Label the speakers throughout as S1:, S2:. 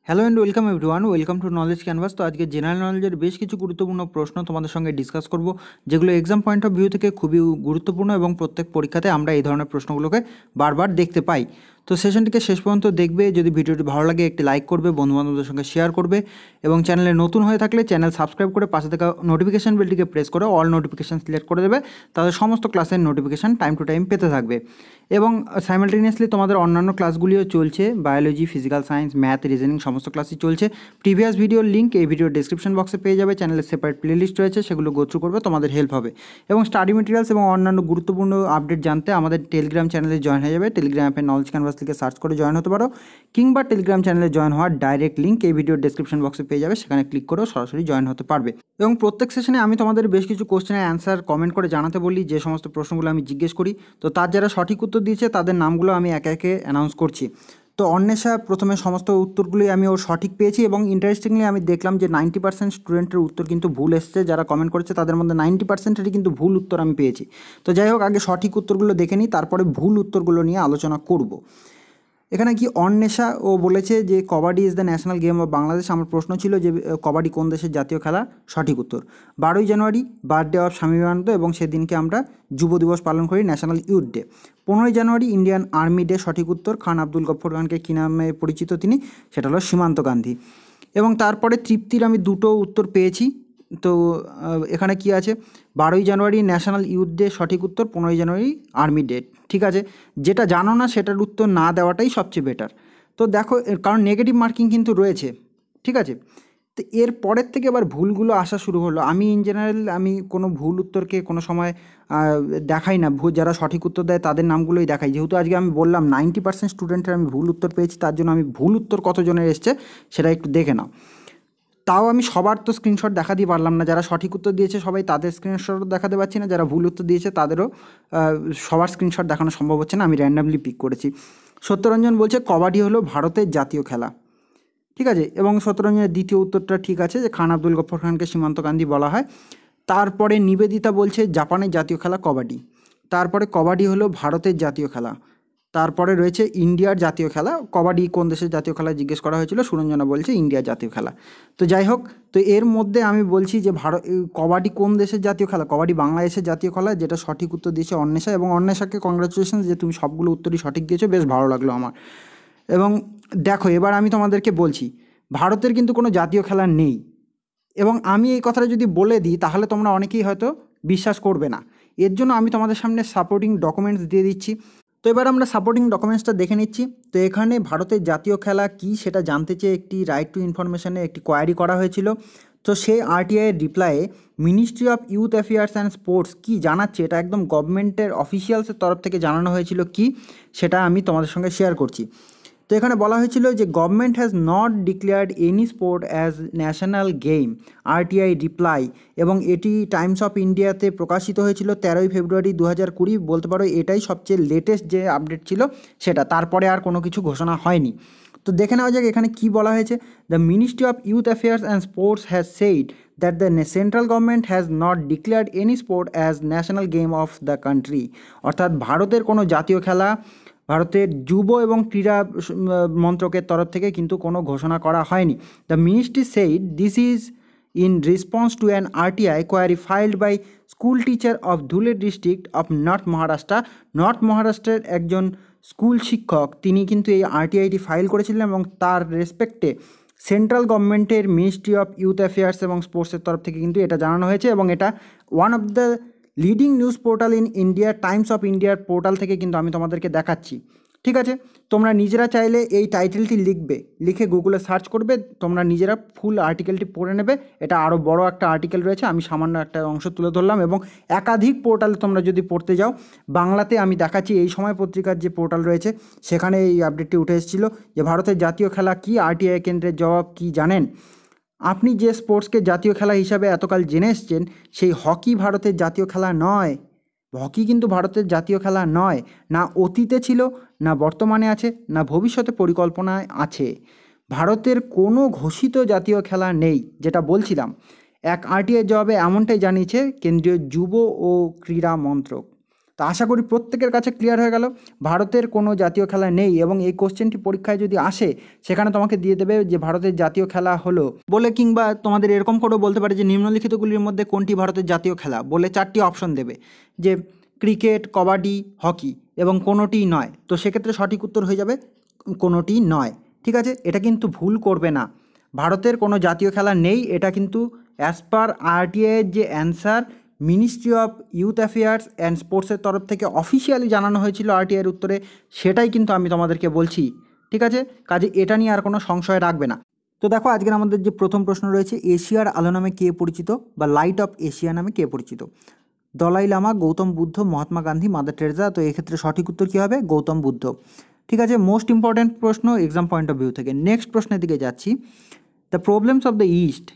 S1: Hello and welcome everyone, welcome to knowledge canvas. তো আজকে general নলেজের বেশ কিছু গুরুত্বপূর্ণ প্রশ্ন তোমাদের সঙ্গে ডিসকাস করব, যেগুলো এক্সাম পয়েন্ট অফ ভিউ থেকে খুবই গুরুত্বপূর্ণ এবং প্রত্যেক পরীক্ষাতে আমরা এই ধরনের প্রশ্নগুলোকে বারবার দেখতে পাই। তো সেশনটিকে শেষ পর্যন্ত দেখবে। যদি ভিডিওটি ভালো লাগে একটি লাইক করবে, বন্ধুবান্ধবদের সঙ্গে শেয়ার করবে এবং চ্যানেলে নতুন হয়ে থাকলে চ্যানেল সাবস্ক্রাইব করে পাশে থাকা নোটিফিকেশান বেলটিকে প্রেস করে অল নোটিফিকেশান সিলেক্ট করে দেবে। তাহলে সমস্ত ক্লাসের নোটিফিকেশান টাইম টু টাইম পেতে থাকবে এবং সাইমালটেনিয়াসলি তোমাদের অন্যান্য ক্লাসগুলিও চলছে। Biology, physical science, math, reasoning সমস্ত ক্লাসই চলছে। প্রিভিয়াস ভিডিওর লিঙ্ক এই ভিডিওর ডেসক্রিপশন বক্সে পেয়ে যাবে। চ্যানেলের সেপারেট প্লেলিস্ট রয়েছে, সেগুলো গো থ্রু করবে, তোমাদের হেল্প হবে। এবং স্টাডি মেটেরিয়ালস এবং অন্যান্য গুরুত্বপূর্ণ আপডেট জানতে আমাদের টেলিগ্রাম চ্যানেলে জয়েন হয়ে যাবে। টেলিগ্রাম অ্যাপে নলেজ ক্যানভাস থেকে সার্চ করে জয়েন হতে পারো, কিংবা টেলিগ্রাম চ্যানেলে জয়েন হওয়ার ডাইরেক্ট লিঙ্ক এই ভিডিওর ডেসক্রিপশন বক্সে পেয়ে যাবে, সেখানে ক্লিক করেও সরাসরি জয়েন হতে পারবে। এবং প্রত্যেক সেশনে আমি তোমাদের বেশ কিছু কোশ্চেনের অ্যান্সার কমেন্ট করে জানাতে বলি, যে সমস্ত প্রশ্নগুলো আমি জিজ্ঞেস করি। তো তার যারা সঠিক উত্তর দিয়েছে তাদের নামগুলো আমি একে একে অ্যানাউন্স করছি। তো অন্বেষা প্রথমে সমস্ত উত্তরগুলোই আমি ওর সঠিক পেয়েছি এবং ইন্টারেস্টিংলি আমি দেখলাম যে 90% স্টুডেন্টের উত্তর কিন্তু ভুল এসছে। যারা কমেন্ট করেছে তাদের মধ্যে 90%এরই কিন্তু ভুল উত্তর আমি পেয়েছি। তো যাই হোক, আগে সঠিক উত্তরগুলো দেখে নিই, তারপরে ভুল উত্তরগুলো নিয়ে আলোচনা করব। এখানে কি অন্বেষা ও বলেছে যে kabaddi is the national game of Bangladesh. আমার প্রশ্ন ছিল যে কবাডি কোন দেশের জাতীয় খেলা? সঠিক উত্তর 12ই জানুয়ারি, বার্থডে অফ স্বামী বিবেকানন্দ, এবং সেদিনকে আমরা যুব দিবস পালন করি, ন্যাশনাল ইউথ ডে। 15ই জানুয়ারি ইন্ডিয়ান আর্মি ডে। সঠিক উত্তর খান আব্দুল গফর খানকে কী নামে পরিচিত তিনি? সেটা হলো সীমান্ত গান্ধী। এবং তারপরে তৃপ্তির আমি দুটো উত্তর পেয়েছি। তো এখানে কি আছে? 12ই জানুয়ারি ন্যাশনাল ইউথ ডে সঠিক উত্তর, 15ই জানুয়ারি আর্মি ডে। ঠিক আছে, যেটা জানো না সেটার উত্তর না দেওয়াটাই সবচেয়ে বেটার। তো দেখো, কারণ নেগেটিভ মার্কিং কিন্তু রয়েছে, ঠিক আছে। তো এর পরের থেকে এবার ভুলগুলো আসা শুরু হলো। আমি ইন জেনারেল আমি কোনো ভুল উত্তরকে কোনো সময় দেখাই না, যারা সঠিক উত্তর দেয় তাদের নামগুলোই দেখাই। যেহেতু আজকে আমি বললাম 90% স্টুডেন্টের আমি ভুল উত্তর পেয়েছি, তার জন্য আমি ভুল উত্তর কতজনের এসছে সেটা একটু দেখে নাও। তাও আমি সবার তো স্ক্রিনশট দেখাতে পারলাম না। যারা সঠিক উত্তর দিয়েছে সবাই তাদের স্ক্রিনশটও দেখাতে পারছি না, যারা ভুল উত্তর দিয়েছে তাদেরও সবার স্ক্রিনশট দেখানো সম্ভব হচ্ছে না। আমি র্যান্ডামলি পিক করেছি। সত্যরঞ্জন বলছে কবাডি হলো ভারতের জাতীয় খেলা, ঠিক আছে। এবং সত্যরঞ্জনের দ্বিতীয় উত্তরটা ঠিক আছে, যে খান আব্দুল গফর খানকে সীমান্ত গান্ধী বলা হয়। তারপরে নিবেদিতা বলছে জাপানের জাতীয় খেলা কবাডি। তারপরে কবাডি হলো ভারতের জাতীয় খেলা। তারপরে রয়েছে ইন্ডিয়ার জাতীয় খেলা। কবাডি কোন দেশের জাতীয় খেলা জিজ্ঞেস করা হয়েছিল, সুরঞ্জনা বলছে ইন্ডিয়ার জাতীয় খেলা। তো যাই হোক, তো এর মধ্যে আমি বলছি যে কবাডি কোন দেশের জাতীয় খেলা? কবাডি বাংলাদেশের জাতীয় খেলা, যেটা সঠিক উত্তর দিয়েছে অন্বেষা। এবং অন্বেষাকে কংগ্রাচুলেশন যে তুমি সবগুলো উত্তরই সঠিক দিয়েছো, বেশ ভালো লাগলো আমার। এবং দেখো, এবার আমি তোমাদেরকে বলছি ভারতের কিন্তু কোনো জাতীয় খেলা নেই। এবং আমি এই কথাটা যদি বলে দিই তাহলে তোমরা অনেকেই হয়তো বিশ্বাস করবে না। এর জন্য আমি তোমাদের সামনে সাপোর্টিং ডকুমেন্টস দিয়ে দিচ্ছি। তো এবার আমরা সাপোর্টিং ডকুমেন্টসটা দেখে নিচ্ছি। তো এখানে ভারতের জাতীয় খেলা কি সেটা জানতে চেয়ে একটি রাইট টু ইনফরমেশনে একটি কোয়ারি করা হয়েছিল। তো সেই আরটিআইয়ের রিপ্লাইয়ে ministry of youth affairs and sports কি জানাচ্ছে, এটা একদম গভর্নমেন্টের অফিসিয়ালসের তরফ থেকে জানানো হয়েছিল কি, সেটা আমি তোমাদের সঙ্গে শেয়ার করছি। তো এখানে বলা হয়েছিল যে government has not declared any sport as national game, RTI reply. এবং এটি টাইমস অফ ইন্ডিয়াতে প্রকাশিত হয়েছিল 13ই ফেব্রুয়ারি 2020। বলতে পারো এটাই সবচেয়ে লেটেস্ট যে আপডেট ছিল সেটা, তারপরে আর কোনো কিছু ঘোষণা হয়নি। তো দেখে নেওয়া যাক এখানে কি বলা হয়েছে। The ministry of youth affairs and sports has said that the central government has not declared any sport as national game of the country. অর্থাৎ ভারতের কোনো জাতীয় খেলা ভারতের যুব এবং ক্রীড়া মন্ত্রকের তরফ থেকে কিন্তু কোনো ঘোষণা করা হয়নি। The ministry said this is in response to an RTI query filed by school teacher of Dhule district of north Maharashtra. North মহারাষ্ট্রের একজন স্কুল শিক্ষক তিনি কিন্তু এই আরটিআইটি ফাইল করেছিলেন এবং তার রেসপেক্টে সেন্ট্রাল গভর্নমেন্টের মিনিস্ট্রি অফ ইউথ অ্যাফেয়ার্স এবং স্পোর্টসের তরফ থেকে কিন্তু এটা জানানো হয়েছে। এবং এটা one of the leading news portal in India, Times of ইন্ডিয়ার পোর্টাল থেকে কিন্তু আমি তোমাদেরকে দেখাচ্ছি, ঠিক আছে। তোমরা নিজেরা চাইলে এই টাইটেলটি লিখে গুগলে সার্চ করবে, তোমরা নিজেরা ফুল আর্টিকেলটি পড়ে নেবে। এটা আরও বড় একটা আর্টিকেল রয়েছে, আমি সামান্য একটা অংশ তুলে ধরলাম। এবং একাধিক পোর্টালে তোমরা যদি পড়তে যাও, বাংলাতে আমি দেখাচ্ছি এই সময় পত্রিকার যে পোর্টাল রয়েছে সেখানে এই আপডেটটি উঠে এসেছিল যে ভারতের জাতীয় খেলা কি, আরটিআই কেন্দ্রের জবাব কি জানেন? আপনি যে স্পোর্টসকে জাতীয় খেলা হিসাবে এতকাল জেনে এসছেন, সেই হকি ভারতের জাতীয় খেলা নয়। হকি কিন্তু ভারতের জাতীয় খেলা নয়, না অতীতে ছিল, না বর্তমানে আছে, না ভবিষ্যতে পরিকল্পনায় আছে। ভারতের কোনো ঘোষিত জাতীয় খেলা নেই, যেটা বলছিলাম। এক আরটিআই জবাবে এমনটাই জানিয়েছে কেন্দ্রীয় যুব ও ক্রীড়া মন্ত্রক। তো আশা করি প্রত্যেকের কাছে ক্লিয়ার হয়ে গেল ভারতের কোনো জাতীয় খেলা নেই, এবং এই কোশ্চেনটি পরীক্ষায় যদি আসে সেখানে তোমাকে দিয়ে দেবে যে ভারতের জাতীয় খেলা হলো বলে, কিংবা তোমাদের এরকম করেও বলতে পারে যে নিম্নলিখিতগুলির মধ্যে কোনটি ভারতের জাতীয় খেলা বলে 4টি অপশন দেবে, যে ক্রিকেট, কবাডি, হকি এবং কোনোটিই নয়। তো সেক্ষেত্রে সঠিক উত্তর হয়ে যাবে কোনোটিই নয়। ঠিক আছে, এটা কিন্তু ভুল করবে না, ভারতের কোনো জাতীয় খেলা নেই, এটা কিন্তু অ্যাজ পার আরটিআই যে answer ministry of youth affairs and স্পোর্টসের তরফ থেকে অফিসিয়ালি জানানো হয়েছিল আরটিআইয়ের উত্তরে, সেটাই কিন্তু আমি তোমাদেরকে বলছি। ঠিক আছে, কাজে এটা নিয়ে আর কোনো সংশয় রাখবে না। তো দেখো আজকের আমাদের যে প্রথম প্রশ্ন রয়েছে, এশিয়ার আলো নামে কে পরিচিত বা লাইট অফ এশিয়া নামে কে পরিচিত? Dalai Lama, Gautam Buddha, Mahatma Gandhi, mother Teresa. তো এক্ষেত্রে সঠিক উত্তর কী হবে? গৌতম বুদ্ধ। ঠিক আছে, মোস্ট ইম্পর্ট্যান্ট প্রশ্ন এক্সাম পয়েন্ট অফ ভিউ থেকে। নেক্সট প্রশ্নের দিকে যাচ্ছি। The problems of the east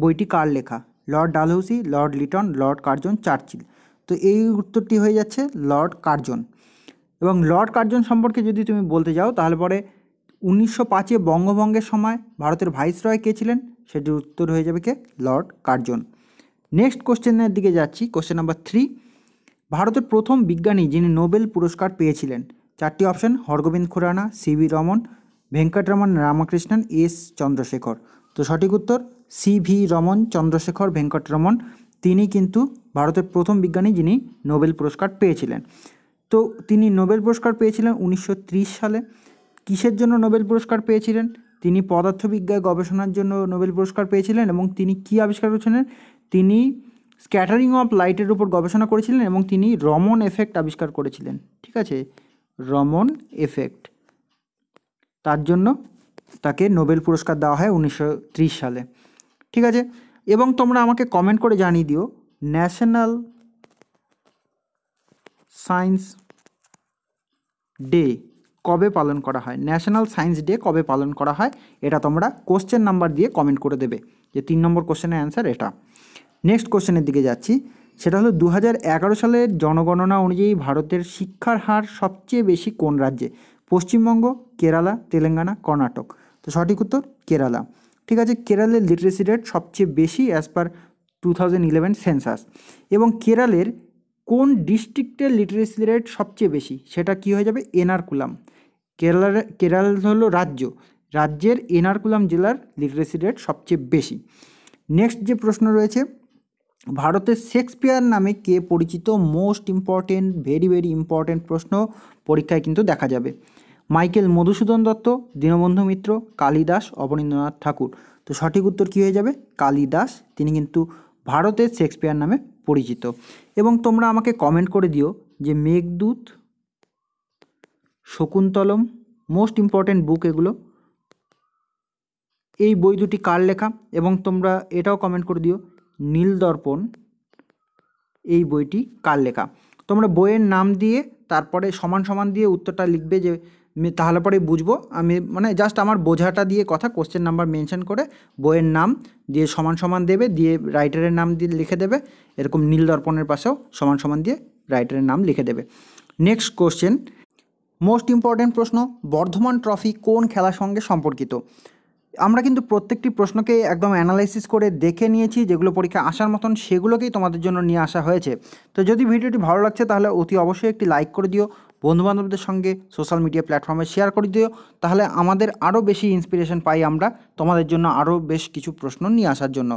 S1: বইটি কার লেখা? Lord Dalhousie, Lord Liton, Lord Curzon, Churchill. তো এই উত্তরটি হয়ে যাচ্ছে লর্ড কার্জন। এবং লর্ড কার্জন সম্পর্কে যদি তুমি বলতে যাও তাহলে পরে 1905 বঙ্গভঙ্গের সময় ভারতের ভাইসরয় কে ছিলেন? সেটির উত্তর হয়ে যাবে কে? Lord Curzon. নেক্সট কোশ্চেনের দিকে যাচ্ছি, কোশ্চেন নাম্বার 3। ভারতের প্রথম বিজ্ঞানী যিনি নোবেল পুরস্কার পেয়েছিলেন? 4টি অপশন: হরগোবিন্দ খুরানা, সিভি রমন, ভেঙ্কটরমন রামকৃষ্ণন, এস চন্দ্রশেখর। তো সঠিক উত্তর সিভি রমন চন্দ্রশেখর ভেঙ্কটরমন, তিনি কিন্তু ভারতের প্রথম বিজ্ঞানী যিনি নোবেল পুরস্কার পেয়েছিলেন। তো তিনি নোবেল পুরস্কার পেয়েছিলেন 1930 সালে। কিসের জন্য নোবেল পুরস্কার পেয়েছিলেন? তিনি পদার্থবিজ্ঞান গবেষণার জন্য নোবেল পুরস্কার পেয়েছিলেন। এবং তিনি কী আবিষ্কার করেছিলেন? তিনি স্ক্যাটারিং অফ লাইটের উপর গবেষণা করেছিলেন এবং তিনি রমন এফেক্ট আবিষ্কার করেছিলেন। ঠিক আছে, রমন এফেক্ট, তার জন্য তাকে নোবেল পুরস্কার দেওয়া হয় 1930 সালে। ঠিক আছে, এবং তোমরা আমাকে কমেন্ট করে জানিয়ে দিও ন্যাশনাল সায়েন্স ডে কবে পালন করা হয়? ন্যাশনাল সায়েন্স ডে কবে পালন করা হয় এটা তোমরা কোশ্চেন নাম্বার দিয়ে কমেন্ট করে দেবে, যে 3 নম্বর কোশ্চেনের অ্যান্সার এটা। নেক্সট কোশ্চেনের দিকে যাচ্ছি, সেটা হলো 2011 সালের জনগণনা অনুযায়ী ভারতের শিক্ষার হার সবচেয়ে বেশি কোন রাজ্যে? পশ্চিমবঙ্গ, কেরালা, তেলেঙ্গানা, কর্ণাটক। তো সঠিক উত্তর কেরালা। ঠিক আছে, কেরালের লিটারেসি রেট সবচেয়ে বেশি অ্যাজ পার 2011 সেন্সাস। এবং কেরালের কোন ডিস্ট্রিক্টের লিটারেসি রেট সবচেয়ে বেশি? সেটা কি হয়ে যাবে? এনারকুলাম। কেরাল হলো রাজ্যের এনারকুলাম জেলার লিটারেসি রেট সবচেয়ে বেশি। নেক্সট যে প্রশ্ন রয়েছে, ভারতের শেক্সপিয়ার নামে কে পরিচিত? Most important, very very important প্রশ্ন, পরীক্ষায় কিন্তু দেখা যাবে। মাইকেল মধুসূদন দত্ত, দীনবন্ধু মিত্র, কালিদাস, অবনীন্দ্রনাথ ঠাকুর। তো সঠিক উত্তর কী হয়ে যাবে? কালিদাস, তিনি কিন্তু ভারতের শেক্সপিয়ার নামে পরিচিত। এবং তোমরা আমাকে কমেন্ট করে দিও যে মেঘদূত, শকুন্তলম, মোস্ট ইম্পর্টেন্ট বুক এগুলো, এই বই দুটি কার লেখা? এবং তোমরা এটাও কমেন্ট করে দিও নীলদর্পণ, এই বইটি কার লেখা? তোমরা বইয়ের নাম দিয়ে তারপরে সমান সমান দিয়ে উত্তরটা লিখবে, যে তাহলে পরে বুঝবো আমি, মানে জাস্ট আমার বোঝাটা দিয়ে কথা, কোশ্চেন নাম্বার মেনশন করে বইয়ের নাম দিয়ে সমান সমান দেবে, দিয়ে রাইটারের নাম দিয়ে লিখে দেবে, এরকম নীলদর্পণের পাশেও সমান সমান দিয়ে রাইটারের নাম লিখে দেবে। নেক্সট কোশ্চেন, মোস্ট ইম্পর্টেন্ট প্রশ্ন, বর্ধমান ট্রফি কোন খেলার সঙ্গে সম্পর্কিত? আমরা কিন্তু প্রত্যেকটি প্রশ্নকে একদম অ্যানালাইসিস করে দেখে নিয়েছি, যেগুলো পরীক্ষা আসার মতন সেগুলোকেই তোমাদের জন্য নিয়ে আসা হয়েছে। তো যদি ভিডিওটি ভালো লাগছে তাহলে অতি অবশ্যই একটি লাইক করে দিও, বন্ধুবান্ধবদের সঙ্গে সোশ্যাল মিডিয়া প্ল্যাটফর্মে শেয়ার করে দিও, তাহলে আমাদের আরও বেশি ইন্সপিরেশন পাই আমরা তোমাদের জন্য আরও বেশ কিছু প্রশ্ন নিয়ে আসার জন্য।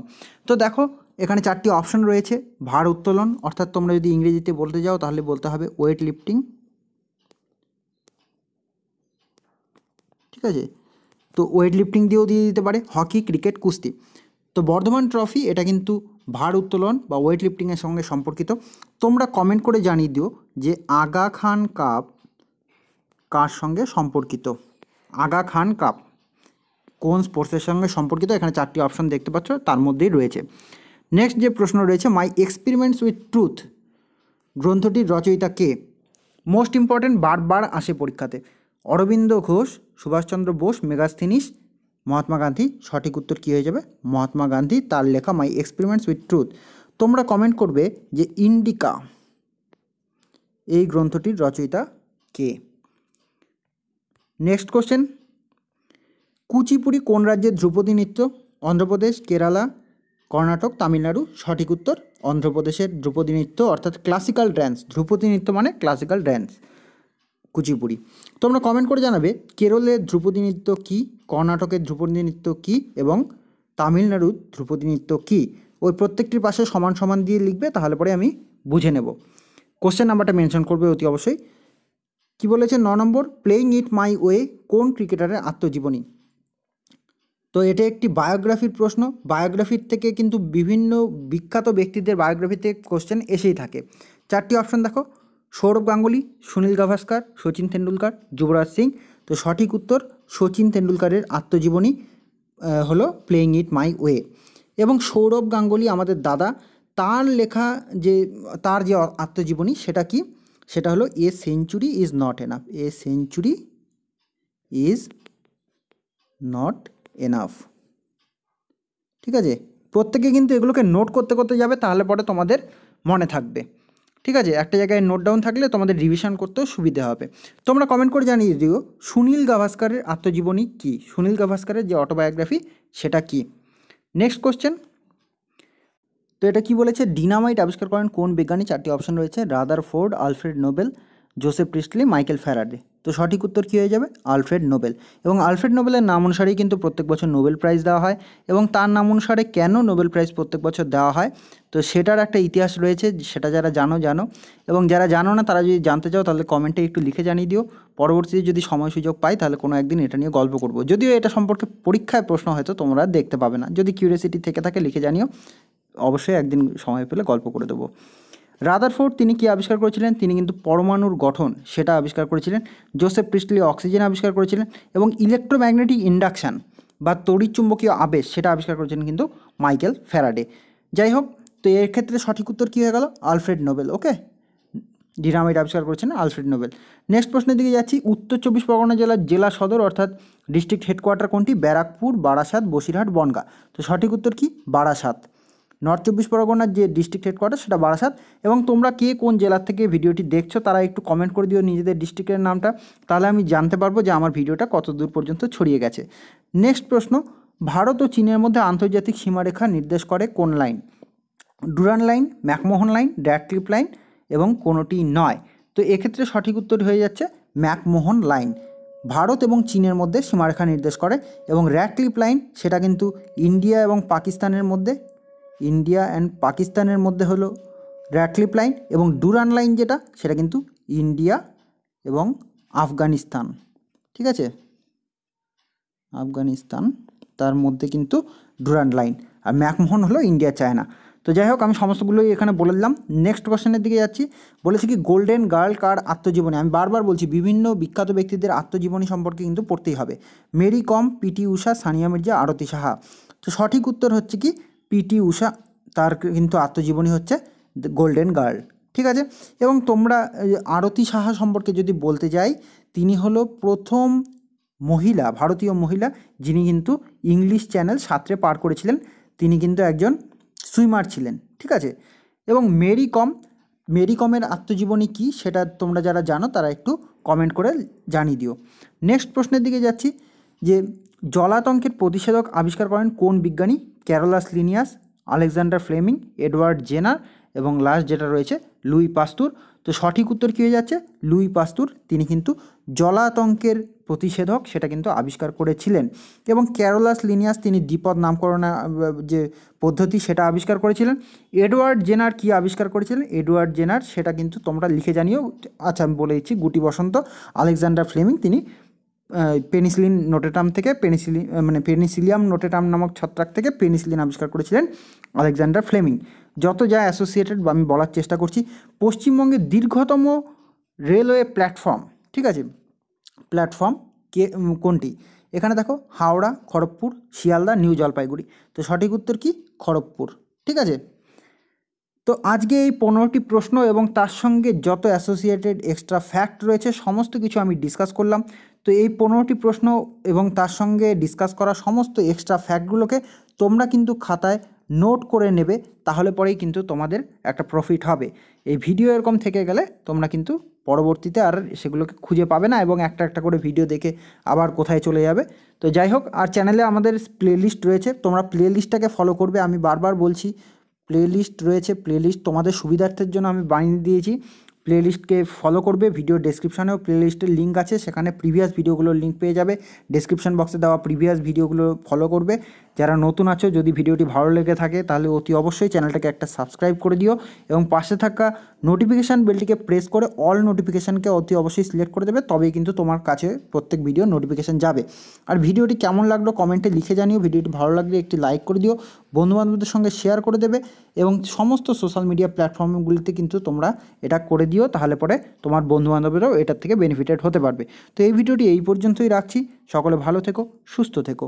S1: তো দেখো এখানে 4টি অপশন রয়েছে। ভার উত্তোলন, অর্থাৎ তোমরা যদি ইংরেজিতে বলতে যাও তাহলে বলতে হবে ওয়েট লিফটিং। ঠিক আছে, তো ওয়েট লিফটিং দিয়েও দিয়ে দিতে পারে, হকি, ক্রিকেট, কুস্তি। তো বর্ধমান ট্রফি এটা কিন্তু ভার উত্তোলন বা ওয়েট লিফটিংয়ের সঙ্গে সম্পর্কিত। তোমরা কমেন্ট করে জানিয়ে দিও যে আগা খান কাপ কার সঙ্গে সম্পর্কিত? আগা খান কাপ কোন স্পোর্টসের সঙ্গে সম্পর্কিত? এখানে 4টি অপশন দেখতে পাচ্ছ, তার মধ্যেই রয়েছে। নেক্সট যে প্রশ্ন রয়েছে, মাই এক্সপেরিমেন্টস উইথ ট্রুথ গ্রন্থটির রচয়িতা কে? মোস্ট ইম্পর্টেন্ট, বারবার আসে পরীক্ষাতে। অরবিন্দ ঘোষ, সুভাষচন্দ্র বোস, মেগাস্থিনিস, মহাত্মা গান্ধী। সঠিক উত্তর কী হয়ে যাবে? মহাত্মা গান্ধী, তার লেখা মাই এক্সপেরিমেন্টস উইথ ট্রুথ। তোমরা কমেন্ট করবে যে ইন্ডিকা এই গ্রন্থটির রচয়িতা কে? নেক্সট কোশ্চেন, কুচিপুড়ি কোন রাজ্যের ধ্রুপদী নৃত্য? অন্ধ্রপ্রদেশ, কেরালা, কর্ণাটক, তামিলনাড়ু। সঠিক উত্তর অন্ধ্রপ্রদেশের ধ্রুপদী নৃত্য অর্থাৎ ক্লাসিক্যাল ড্যান্স, ধ্রুপদী নৃত্য মানে ক্লাসিক্যাল ড্যান্স, কুচিপুড়ি। তোমরা কমেন্ট করে জানাবে কেরলের ধ্রুপদী নৃত্য কী, কর্ণাটকের ধ্রুপদী নৃত্য কী এবং তামিলনাড়ুর ধ্রুপদী নৃত্য কী। ওই প্রত্যেকটির পাশে সমান সমান দিয়ে লিখবে, তাহলে পরে আমি বুঝে নেব। কোশ্চেন নাম্বারটা মেনশন করবে অতি অবশ্যই। কি বলেছে 9 নম্বর, প্লেইং ইট মাই ওয়ে কোন ক্রিকেটারের আত্মজীবনী। তো এটা একটি বায়োগ্রাফির প্রশ্ন। বায়োগ্রাফির থেকে কিন্তু বিভিন্ন বিখ্যাত ব্যক্তিদের বায়োগ্রাফি থেকে কোশ্চেন এসেই থাকে। 4টি অপশন দেখো, সৌরভ গাঙ্গুলি, সুনীল গাভাস্কার, সচিন তেন্ডুলকার, যুবরাজ সিং। তো সঠিক উত্তর সচিন তেন্ডুলকারের আত্মজীবনী হলো প্লেইং ইট মাই ওয়ে। এবং সৌরভ গাঙ্গুলি আমাদের দাদা, তার লেখা তার যে আত্মজীবনী সেটা কি, সেটা হলো a century is not enough. A century is not enough. ঠিক আছে, প্রত্যেকে কিন্তু এগুলোকে নোট করতে করতে যাবে, তাহলে পরে তোমাদের মনে থাকবে। ঠিক আছে, একটা জায়গায় নোট ডাউন থাকলে তোমাদের রিভিশন করতেও সুবিধা হবে। তোমরা কমেন্ট করে জানিয়ে দিও সুনীল গাভাস্কারের আত্মজীবনী কী, সুনীল গাভাস্কারের যে অটোবায়োগ্রাফি সেটা কি। নেক্সট কোশ্চেন, তো এটা কি বলেছে, ডিনামাইট আবিষ্কার করেন কোন বিজ্ঞানী। 4টি অপশন রয়েছে, Rutherford, Alfred Nobel, Joseph Priestley, Michael Faraday. তো সঠিক উত্তর কী হয়ে যাবে, আলফ্রেড নোবেল। এবং আলফ্রেড নোবেলের নাম অনুসারেই কিন্তু প্রত্যেক বছর নোবেল প্রাইজ দেওয়া হয়। এবং তার নাম অনুসারে কেন নোবেল প্রাইজ প্রত্যেক বছর দেওয়া হয়, তো সেটার একটা ইতিহাস রয়েছে, সেটা যারা জানো এবং যারা জানো না তারা যদি জানতে চাও তাহলে কমেন্টে একটু লিখে জানিয়ে দিও। পরবর্তীতে যদি সময় সুযোগ পাই তাহলে কোনো একদিন এটা নিয়ে গল্প করব। যদিও এটা সম্পর্কে পরীক্ষায় প্রশ্ন হয়তো তোমরা দেখতে পাবে না, যদি কিউরিয়াসিটি থেকে থাকে লিখে জানিও, অবশ্যই একদিন সময় পেলে গল্প করে দেবো। রাদারফোর্ড তিনি কি আবিষ্কার করেছিলেন, তিনি কিন্তু পরমাণুর গঠন সেটা আবিষ্কার করেছিলেন। জোসেফ প্রিস্টলি অক্সিজেন আবিষ্কার করেছিলেন এবং ইলেকট্রোম্যাগনেটিক ইন্ডাকশান বা তড়িৎচুম্বকীয় আবেশ সেটা আবিষ্কার করেছিলেন কিন্তু মাইকেল ফ্যারাডে। যাই হোক, তো এর ক্ষেত্রে সঠিক উত্তর কী হয়ে গেল, আলফ্রেড নোবেল। ওকে, ডিনামাইট আবিষ্কার করেছেন আলফ্রেড নোবেল। নেক্সট প্রশ্নের দিকে যাচ্ছি, উত্তর 24 পরগনা জেলার জেলা সদর অর্থাৎ ডিস্ট্রিক্ট হেডকোয়ার্টার কোনটি, ব্যারাকপুর, বারাসাত, বসিরহাট, বনগাঁ। তো সঠিক উত্তর কি, বারাসাত। নর্থ 24 পরগনার যে ডিস্ট্রিক্ট হেডকোয়ার্টার সেটা বারাসাত। এবং তোমরা কে কোন জেলার থেকে ভিডিওটি দেখছো তারা একটু কমেন্ট করে দিও নিজেদের ডিস্ট্রিক্টের নামটা, তাহলে আমি জানতে পারবো যে আমার ভিডিওটা কত দূর পর্যন্ত ছড়িয়ে গেছে। নেক্সট প্রশ্ন, ভারত ও চীনের মধ্যে আন্তর্জাতিক সীমারেখা নির্দেশ করে কোন line, Duran line, McMahon line, Radcliffe line এবং কোনোটি নয়। তো এক্ষেত্রে সঠিক উত্তর হয়ে যাচ্ছে ম্যাকমোহন লাইন। ভারত এবং চীনের মধ্যে সীমারেখা নির্দেশ করে। এবং র্যাডক্লিফ লাইন সেটা কিন্তু ইন্ডিয়া এবং পাকিস্তানের মধ্যে, ইন্ডিয়া অ্যান্ড পাকিস্তানের মধ্যে হলো র্যাডক্লিফ লাইন। এবং ডুরান লাইন যেটা সেটা কিন্তু ইন্ডিয়া এবং আফগানিস্তান। ঠিক আছে, আফগানিস্তান তার মধ্যে কিন্তু ডুরান লাইন, আর ম্যাকমোহন হলো ইন্ডিয়া চায়না। তো যাই হোক, আমি সমস্তগুলোই এখানে বলে দিলাম। নেক্সট কোশ্চেনের দিকে যাচ্ছি, বলেছি কি গোল্ডেন গার্ল কার আত্মজীবনী। আমি বারবার বলছি বিভিন্ন বিখ্যাত ব্যক্তিদের আত্মজীবনী সম্পর্কে কিন্তু পড়তেই হবে। মেরি কম, পিটি ঊষা, সানিয়া মির্জা, আরতি সাহা। তো সঠিক উত্তর হচ্ছে কি পিটি ঊষা, তার কিন্তু আত্মজীবনী হচ্ছে গোল্ডেন গার্ল। ঠিক আছে, এবং তোমরা আরতি সাহা সম্পর্কে যদি বলতে যাই, তিনি হলো প্রথম মহিলা, ভারতীয় মহিলা যিনি কিন্তু ইংলিশ চ্যানেল সাঁতরে পার করেছিলেন। তিনি কিন্তু একজন সুইমার ছিলেন। ঠিক আছে, এবং মেরি কমের আত্মজীবনী কী সেটা তোমরা যারা জানো তারা একটু কমেন্ট করে জানিয়ে দিও। নেক্সট প্রশ্নের দিকে যাচ্ছি, যে জলাতঙ্কের প্রতিষেধক আবিষ্কার করেন কোন বিজ্ঞানী, Carolus Linnaeus, Alexander Fleming, Edward Jenner এবং লাস্ট যেটা রয়েছে লুই পাস্তুর। তো সঠিক উত্তর কী হয়ে যাচ্ছে, লুই পাস্তুর। তিনি কিন্তু জলাতঙ্কের প্রতিষেধক সেটা কিন্তু আবিষ্কার করেছিলেন। এবং ক্যারোলাস লিনিয়াস তিনি দ্বিপদ নামকরণ যে পদ্ধতি সেটা আবিষ্কার করেছিলেন। এডওয়ার্ড জেনার কি আবিষ্কার করেছিলেন, এডওয়ার্ড জেনার সেটা কিন্তু তোমরা লিখে জানিও। আচ্ছা, আমি বলে দিচ্ছি, গুটি বসন্ত। আলেকজান্ডার ফ্লেমিং তিনি পেনিসিলিন নোটেটাম থেকে পেনিসিলিয়াম নোটেটাম নামক ছত্রাক থেকে পেনিসিলিন আবিষ্কার করেছিলেন আলেকজান্ডার ফ্লেমিং। যত যা অ্যাসোসিয়েটেড আমি বলার চেষ্টা করছি। পশ্চিমবঙ্গের দীর্ঘতম রেলওয়ে প্ল্যাটফর্ম, ঠিক আছে, প্ল্যাটফর্ম কোনটি, এখানে দেখো হাওড়া, খড়গপুর, শিয়ালদা, নিউ জলপাইগুড়ি। তো সঠিক উত্তর কি, খড়গপুর। ঠিক আছে, তো আজকে এই 15টি প্রশ্ন এবং তার সঙ্গে যত অ্যাসোসিয়েটেড এক্সট্রা ফ্যাক্ট রয়েছে সমস্ত কিছু আমি ডিসকাস করলাম। তো এই 15টি প্রশ্ন এবং তার সঙ্গে ডিসকাস করা সমস্ত এক্সট্রা ফ্যাক্টগুলোকে তোমরা কিন্তু খাতায় নোট করে নেবে, তাহলে পরেই কিন্তু তোমাদের একটা প্রফিট হবে। এই ভিডিও এরকম থেকে গেলে তোমরা কিন্তু পরবর্তীতে আর সেগুলোকে খুঁজে পাবে না এবং একটা একটা করে ভিডিও দেখে আবার কোথায় চলে যাবে। তো যাই হোক, আর চ্যানেলে আমাদের প্লেলিস্ট রয়েছে, তোমরা প্লেলিস্টটাকে ফলো করবে। আমি বারবার বলছি, প্লেলিস্ট রয়েছে, প্লেলিস্ট তোমাদের সুবিধার্থের জন্য আমি বানিয়ে দিয়েছি। প্লেলিস্টকে ফলো করবে, ভিডিও ডেসক্রিপশানেও প্লেলিস্টের লিঙ্ক আছে, সেখানে প্রিভিয়াস ভিডিওগুলোর লিঙ্ক পেয়ে যাবে। ডেসক্রিপশন বক্সে দেওয়া প্রিভিয়াস ভিডিওগুলো ফলো করবে। যারা নতুন আছো, যদি ভিডিওটি ভালো লেগে থাকে তাহলে অতি অবশ্যই চ্যানেলটাকে একটা সাবস্ক্রাইব করে দিও এবং পাশে থাকা নোটিফিকেশান বেলটিকে প্রেস করে অল নোটিফিকেশানকে অতি অবশ্যই সিলেক্ট করে দেবে, তবেই কিন্তু তোমার কাছে প্রত্যেক ভিডিও নোটিফিকেশান যাবে। আর ভিডিওটি কেমন লাগলো কমেন্টে লিখে জানিও। ভিডিওটি ভালো লাগলে একটি লাইক করে দিও, বন্ধুবান্ধবদের সঙ্গে শেয়ার করে দেবে এবং সমস্ত সোশ্যাল মিডিয়া প্ল্যাটফর্মগুলিতে কিন্তু তোমরা এটা করে দিও, তাহলে পরে তোমার বন্ধুবান্ধবরাও এটার থেকে বেনিফিটেড হতে পারবে। তো এই ভিডিওটি এই পর্যন্তই রাখছি। সকলে ভালো থেকো, সুস্থ থেকো।